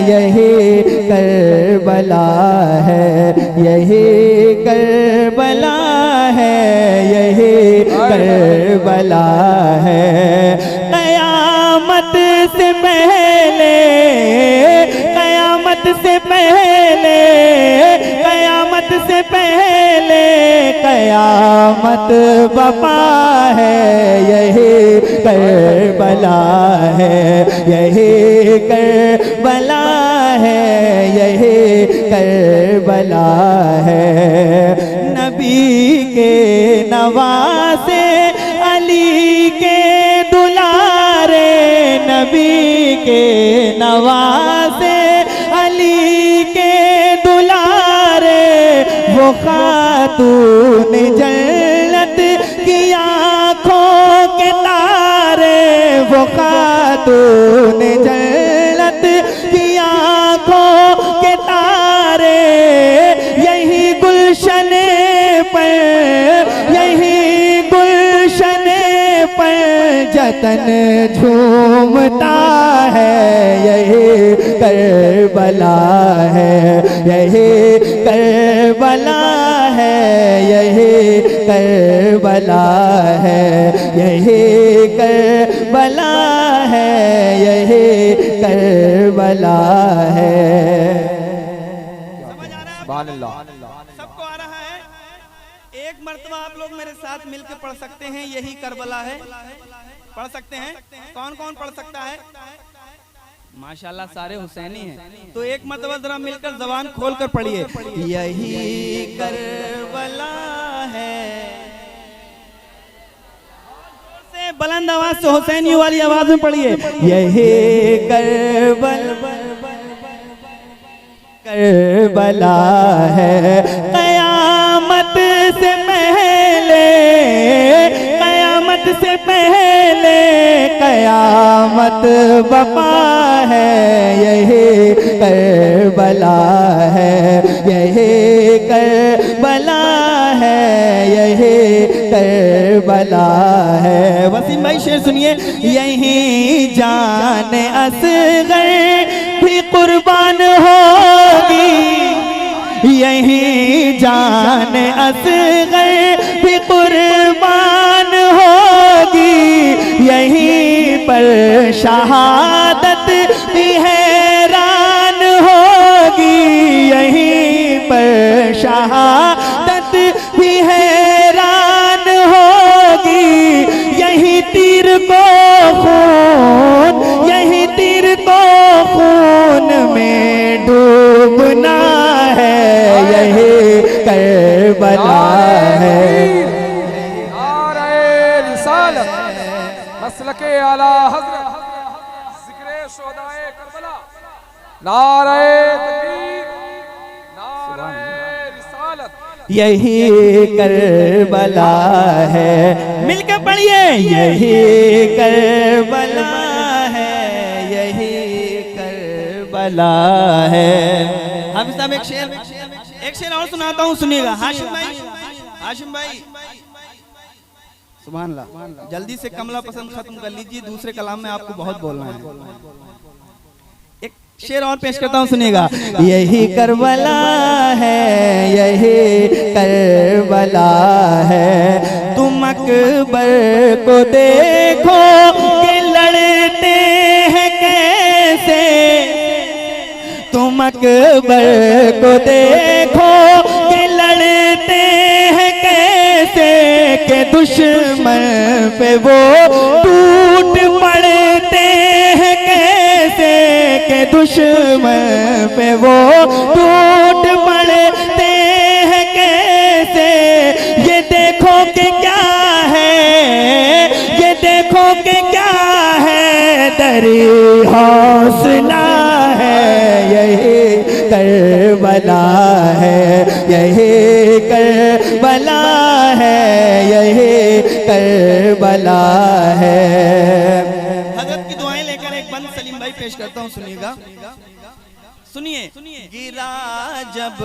यही करबला है, यही करबला है, यही करबला है। क़यामत से पहले, क़यामत से पहले, क़यामत से पहले क़यामत बपा है, यही करबला है, यही करबला है, यही करबला है। नबी के नवासे अली के दुलारे, नबी के नवासे अली के दुलारे, वो खातून जन्नत की आँखों के तारे, वो खातून जन्नत की आँखों के तारे। यही गुलशन पर, यही गुलशन पर जतन झूमता है, यही करबला है, यही करबला है, यही करबला है, यही करबला है, यही करबला है। सबको आ रहा है? एक मर्तबा आप लोग मेरे साथ मिलकर पढ़ सकते हैं, यही करबला है। पढ़ सकते हैं? कौन कौन पढ़ सकता है? माशाल्लाह सारे हुसैनी हैं। तो एक मर्तबा जरा मिलकर जबान खोल कर पढ़िए, यही करबला है। से बुलंद आवाज से हुसैनी वाली आवाज में पढ़िए, यही करबला है। क़यामत से पहले, क़यामत से पहले क़यामत बपा है, यही करबला है, यही करबला है, यही करबला है। वसीम भाई शेर सुनिए, यही जान असगर भी कुर्बान होगी, यही जान असगर भी कुर्बान होगी, यहीं पर शहादत भी हैरान होगी, यहीं पर शहादत भी हैरान होगी। यही तीर को खून, यही तीर को खून में डूबना है, यही करबला है। मसलके आला हज़रत ज़िक्रे शुहदाए करबला, नारे तकबीर, नारे रिसालत। यही करबला है, मिलकर पढ़िए, यही करबला है, यही करबला है। हाफिज़ साहब एक शेर और सुनाता हूँ, सुनिएगा। हाशिम भाई, हाशिम भाई सुभान अल्लाह, जल्दी से कमला पसंद खत्म कर लीजिए, दूसरे कलाम में आपको बहुत बोलना है। एक शेर और पेश करता हूँ, सुनिएगा। यही करबला है, यही करबला है। तुम अकबर को देखो कि लड़ते हैं कैसे, तुम अकबर को देखो कि लड़ते हैं कैसे, के दुश्मन पे वो टूट पड़ते हैं कैसे, के दुश्मन पे वो टूट पड़ते हैं कैसे। ये देखो कि क्या है, ये देखो कि क्या है, दरी हौसला है, यही करबला है, यही करबला है, यही करबला है। हज़रत की दुआएं लेकर एक बंद सलीम भाई पेश करता हूँ, सुनिएगा। सुनिए, गिरा जब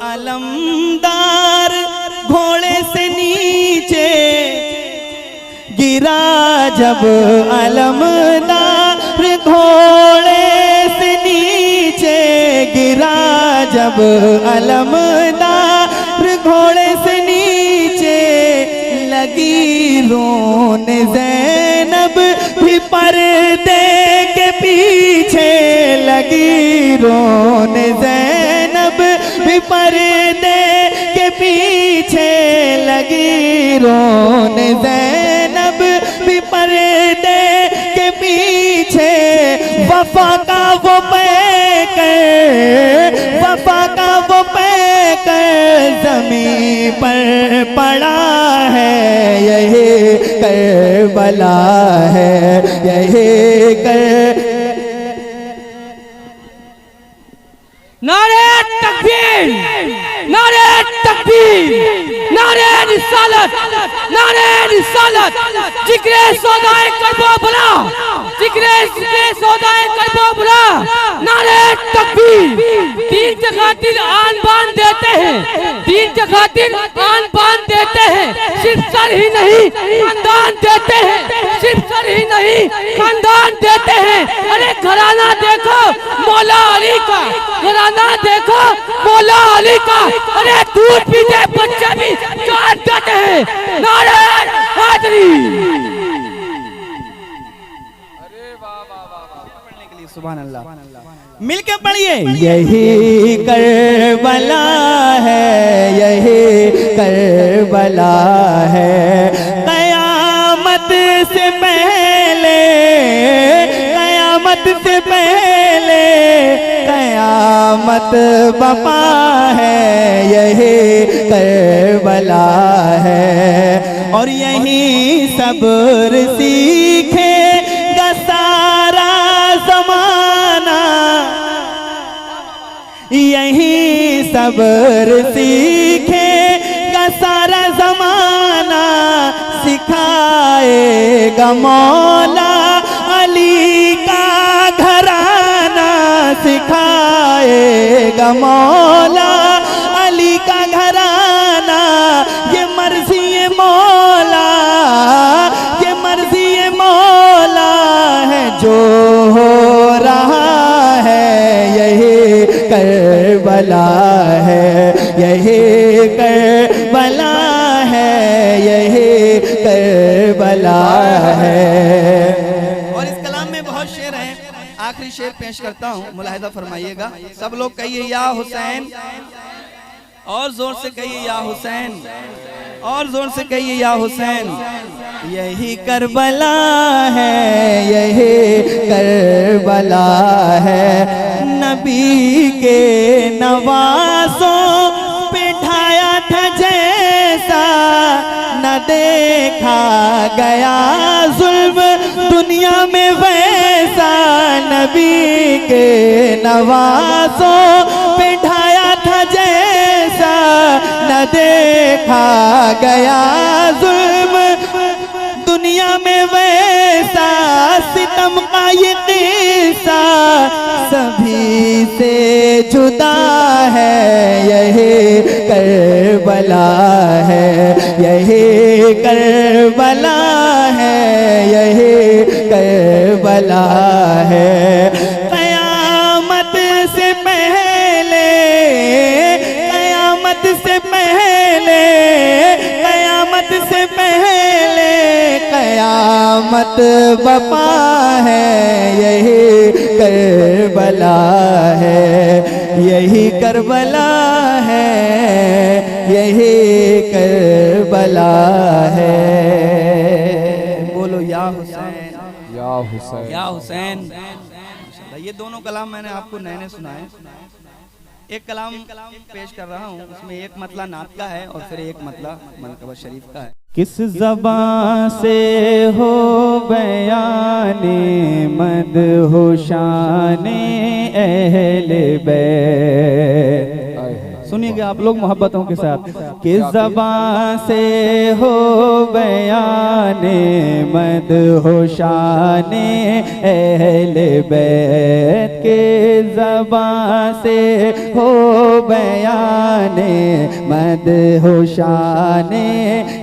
अलमदार घोड़े से नीचे, गिरा जब अलमदार घोड़े से नीचे, जब अलमदार घोड़े से नीचे लगी रोने ज़ैनब भी पर्दे के पीछे लगी रोने ज़ैनब भी पर्दे के पीछे लगी रोने ज़ैनब भी पर्दे के पीछे वफा का वो पैकर वफा का वो पैकर ज़मीं पर पड़ा है यही करबला है यही कर नारे तकबीर नारे तकबीर नारे रिसालत नारे रिसालत जिक्रे सौदाए करबो भला जिक्रे सौदाए करबो भला नारे तकबीर दीन के खातिर आन बान देते हैं दीन के खातिर आन बान देते हैं सिर्फ सर ही नहीं खानदान देते हैं सिर्फ सर ही नहीं खानदान देते हैं अरे घराना देखो मौला अली का घराना देखो मौला अली का अरे दूध पीते बच्चे भी काट देते हैं नारे हैदरी अरे वाह वाह वाह पढ़ने के लिए सुभान अल्लाह मिलके पढ़िए यही करबला है यही करबला है कयामत से पहले कयामत से पहले कयामत बपा है यही करबला है और यही सब्र सीखेगा सारा ज़माना यही सब्र सीखेगा सारा ज़माना सिखाएगा मौला अली का घराना सिखाएगा मौला अली का घराना ये मर्जी ये मौला ये मर्जी ये मौला है जो हो रहा है यही करबला है यही करबला है यही करबला है। और इस कलाम में बहुत शेर हैं आखिरी शेर पेश करता हूँ मुलाहिजा फरमाइएगा सब लोग कहिए या हुसैन और जोर से कहिए या हुसैन और जोर से कहिए या हुसैन यही करबला है यही करबला है नबी के नवासों पे ढाया था जैसा न देखा गया जुल्म दुनिया में वैसा नबी के नवासों पे ढाया था जैसा न देखा गया जुल्म दुनिया में वैसा सितम का ये किस्सा सभी से जुदा है यही करबला है यही करबला है यही करबला है कयामत से पहले कयामत से पहले कयामत से पहले कयामत बपा है यही करबला है यही करबला है यही करबला है। बोलो या हुसैन या हुसैन या हुसैन। ये दोनों कलाम मैंने आपको नए नए सुनाए एक कलाम पेश कर रहा हूँ उसमें एक मतला नात का है और फिर एक मतला मनकबा शरीफ का है। किस ज़बान से हो बयाने मदहोशाने अहले बैत सुनिएगा आप लोग मोहब्बतों के साथ। किस ज़बान से हो बयाने मदहोशाने अहले बैत, के ज़बान से हो बयाने मदहोशाने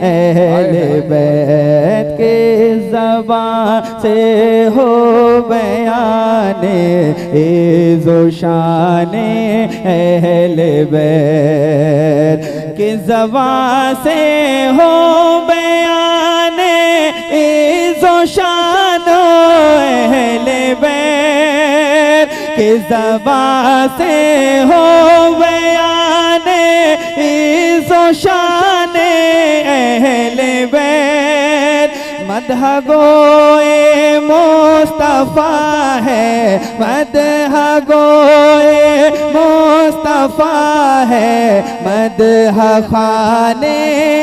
अहले बैत, के ज़बान से हो बयाने इज़्ज़ो-शाने अहले बैत, के ज़बान से हो बयाने इज़्ज़ो-शानो अहले बैत, के ज़बान से हो बयाने इज़्ज़ो-शाने अहले बैत। मदह गोए मुस्तफ़ा है, मदह गोए मुस्तफ़ा है, मदह खाने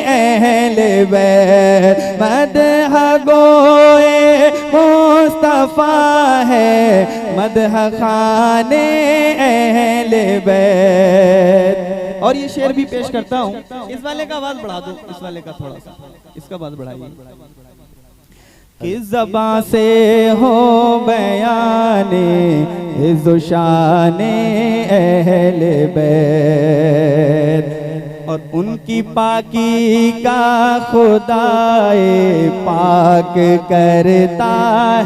अहले बैत, मदह गोए मुस्तफ़ा है, मदह खाने अहले बैत। और ये शेर भी पेश करता हूँ। इस वाले का आवाज बढ़ा दो, इस वाले का थोड़ा सा, इसका आवाज बढ़ाइए। किस ज़बान से हो बयाने इज़्ज़ो-शाने अहले बैत, और उनकी पाकी का खुदाए पाक करता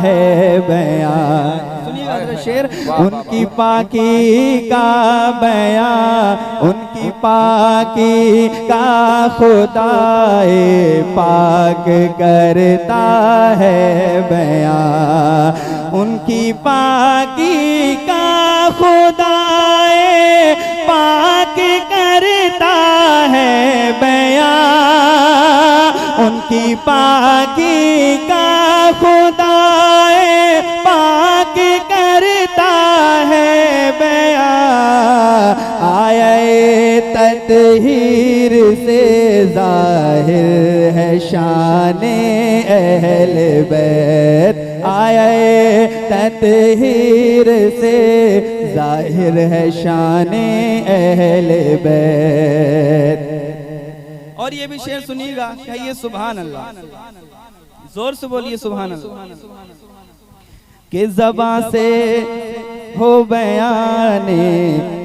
है बयान। सुनिएगा जरा शेर। उनकी पाकी का बयान, उनकी पाकी का खुदाए पाक करता है बयान, उनकी पाकी का खुदाए पाक करता है बयान, उनकी पाकी का खुदाए पाक करता है बयान। आए तत्हीर से ज़ाहिर है शाने अहले बैत, आए तत्हीर से ज़ाहिर है शाने अहले बैत। और ये भी शेर सुनिएगा, कहिए सुभान अल्लाह, जोर से बोलिए सुभान अल्लाह। कि ज़बान से हो बयाने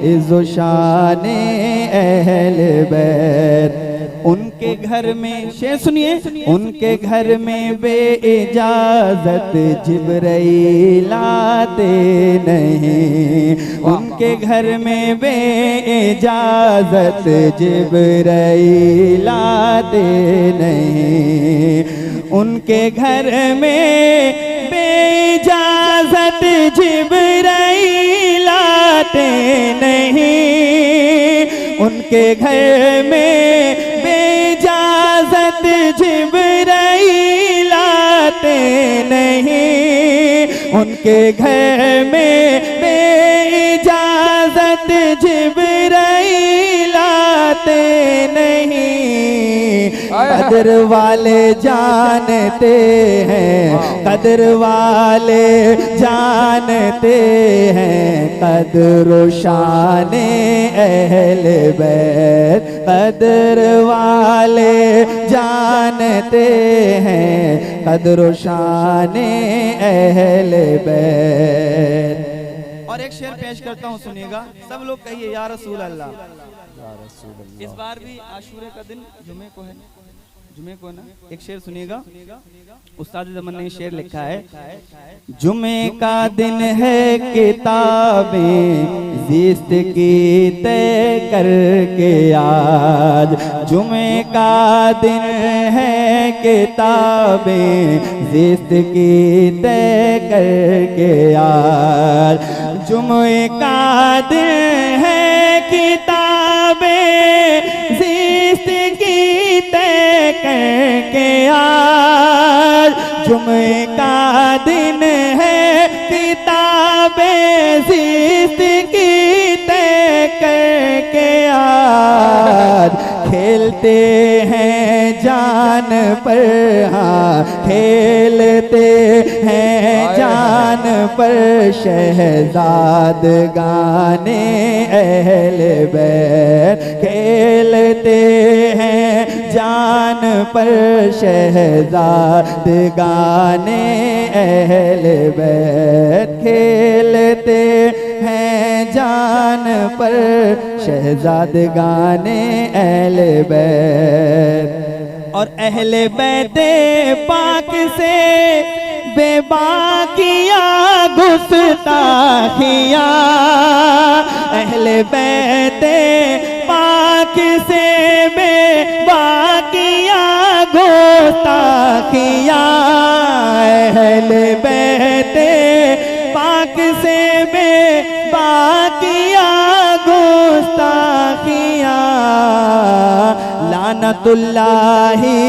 इज़्ज़ो-शाने अहले बैत, उनके घर में शेर सुनिए, उनके घर में बेइजाज़त जिब्राइल आते नहीं, उनके घर में बेइजाज़त जिब्राइल आते नहीं, उनके घर में बेइजाज़त जिब्राइल आते नहीं, उनके घर में बेइजाज़त जिब्राइल आते नहीं, उनके घर में बेइजाज़त जिब्राइल आते नहीं। कदर वाले जानते हैं, कदर वाले जानते हैं, कदर-ओ-शाने अहले बैत, कदर वाले जानते हैं, कदर-ओ-शाने अहले बैत। और एक शेर पेश करता हूँ, सुनिएगा सब लोग, कहिए या रसूल अल्लाह। इस बार भी आशूरे का दिन जुमे को है, जुमे को ना। एक शेर सुनिएगा, उस्ताद ज़मान ने शेर लिखा है। जुमे का दिन है किताबें ज़िस्त की तय करके आज, जुमे का दिन है किताबें ज़िस्त की तय करके आज, जुमे का दिन है किताबें ज़िस्त की तय करके आज, जुमे का दिन है किताबें ज़िस्त की तय करके आज, खेलते हैं जान पर, हाँ खेलते हैं जान पर शहजाद गाने अहले बैत, खेलते हैं जान पर शहजाद गाने अहले बैत, खेलते हैं जान पर शहजाद गाने अहले बैत। और अहले बैते पाक से बेबाकिया गुस्ताखिया, अहले बैते पाक से बेबाकिया गुस्ताखिया, अहले बैते पाक से बेबाकिया गुस्ताखिया, लानतुल्लाहि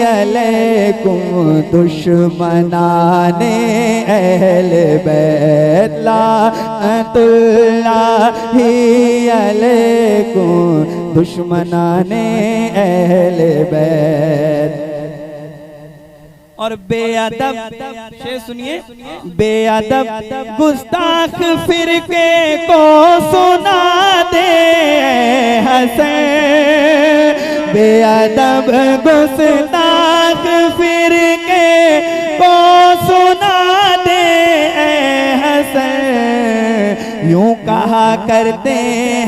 अलैकुम दुश्मनाने अहले बैत, लानतुल्लाहि अलैकुम दुश्मनाने अहले बैत। और बेअदब शेर सुनिए, बेअदब गुस्ताख फिरके को सुना दे हसन, बेअदब गुस्ताख फिरके को सुना दे हसन, यूं कहा करते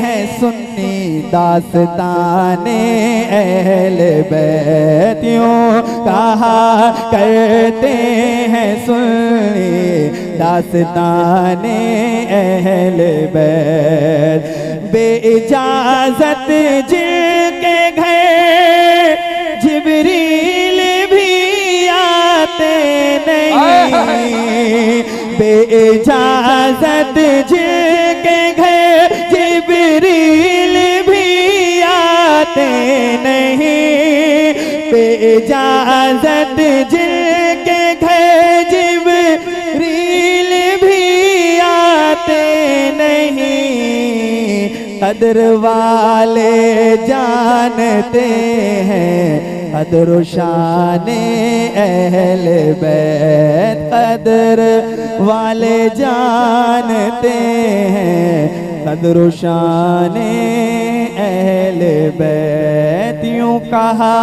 हैं सुन्नी दास्ताने अहले बैत, यूं कहा करते हैं सुन्नी दास्ताने अहले बैत। बेइजाजत जिनके घर जिब्रील भी आते नहीं, बेइजाजत जिनके घर जिब्रील भी आते नहीं, बेइजाजत जिनके घर जिब्रील भी आते नहीं, कदर वाले जानते हैं कदर शाने अहले बैत, कदर वाले जानते हैं कदर शाने अहले बैत, यूं कहा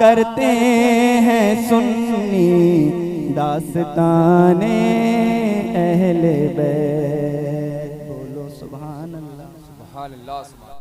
करते हैं सुन्नी दास्ताने अहले बैत। बोलो सुभान अल्लाह। सुभान अल्लाह।